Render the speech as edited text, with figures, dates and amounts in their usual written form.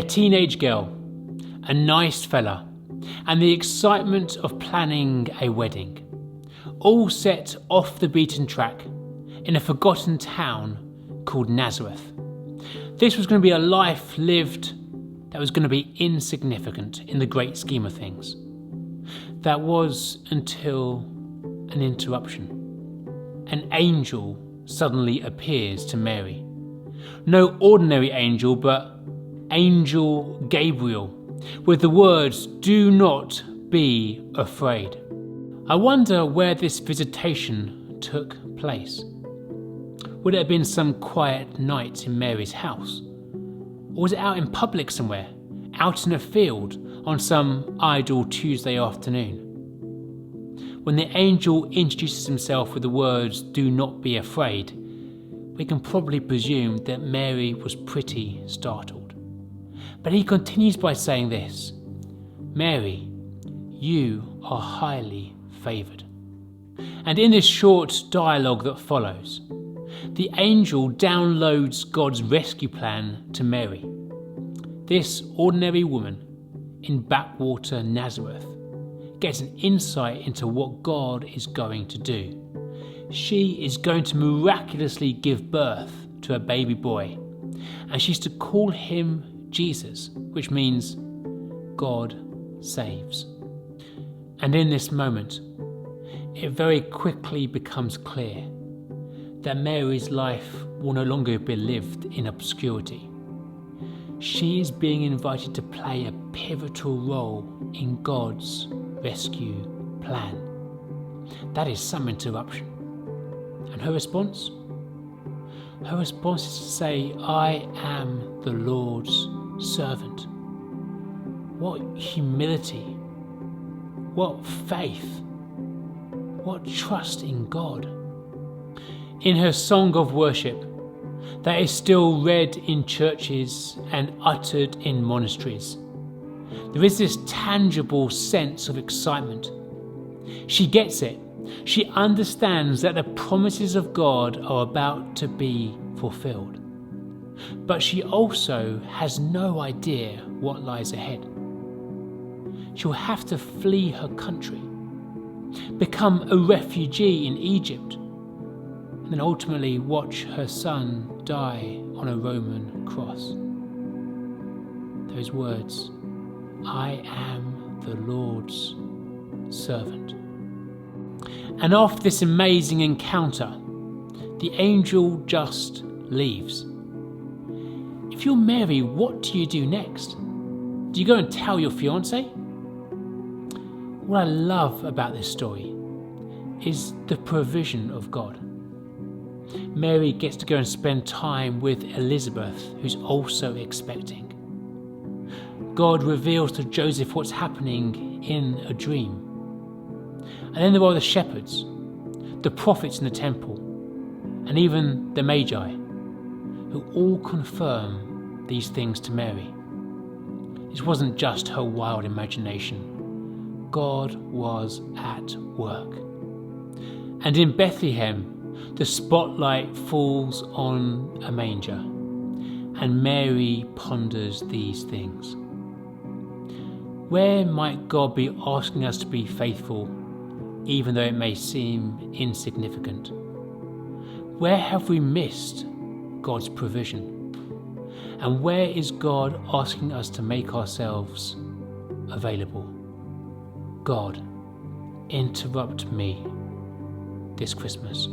teenage girl, a nice fella, and the excitement of planning a wedding, all set off the beaten track in a forgotten town called Nazareth. This was going to be a life lived that was going to be insignificant in the great scheme of things. That was until an interruption. An angel suddenly appears to Mary. No ordinary angel, but Angel Gabriel, with the words, "Do not be afraid." I wonder where this visitation took place. Would it have been some quiet night in Mary's house? Or was it out in public somewhere, out in a field on some idle Tuesday afternoon? When the angel introduces himself with the words, "Do not be afraid," we can probably presume that Mary was pretty startled. But he continues by saying this, "Mary, you are highly favoured." And in this short dialogue that follows, the angel downloads God's rescue plan to Mary. This ordinary woman in backwater Nazareth gets an insight into what God is going to do. She is going to miraculously give birth to a baby boy, and she's to call him Jesus, which means God saves. And in this moment, it very quickly becomes clear that Mary's life will no longer be lived in obscurity. She is being invited to play a pivotal role in God's rescue plan. That is some interruption. And her response? Her response is to say, "I am the Lord's servant." What humility, what faith, what trust in God. In her song of worship, that is still read in churches and uttered in monasteries, there is this tangible sense of excitement. She gets it. She understands that the promises of God are about to be fulfilled. But she also has no idea what lies ahead. She'll have to flee her country, become a refugee in Egypt, and then ultimately watch her son die on a Roman cross. Those words, "I am the Lord's servant." And after this amazing encounter, the angel just leaves. If you're Mary, what do you do next? Do you go and tell your fiancé? What I love about this story is the provision of God. Mary gets to go and spend time with Elizabeth, who's also expecting. God reveals to Joseph what's happening in a dream. And then there are the shepherds, the prophets in the temple, and even the Magi, who all confirm these things to Mary. This wasn't just her wild imagination. God was at work. And in Bethlehem, the spotlight falls on a manger, and Mary ponders these things. Where might God be asking us to be faithful, even though it may seem insignificant? Where have we missed God's provision? And where is God asking us to make ourselves available? God, interrupt me this Christmas.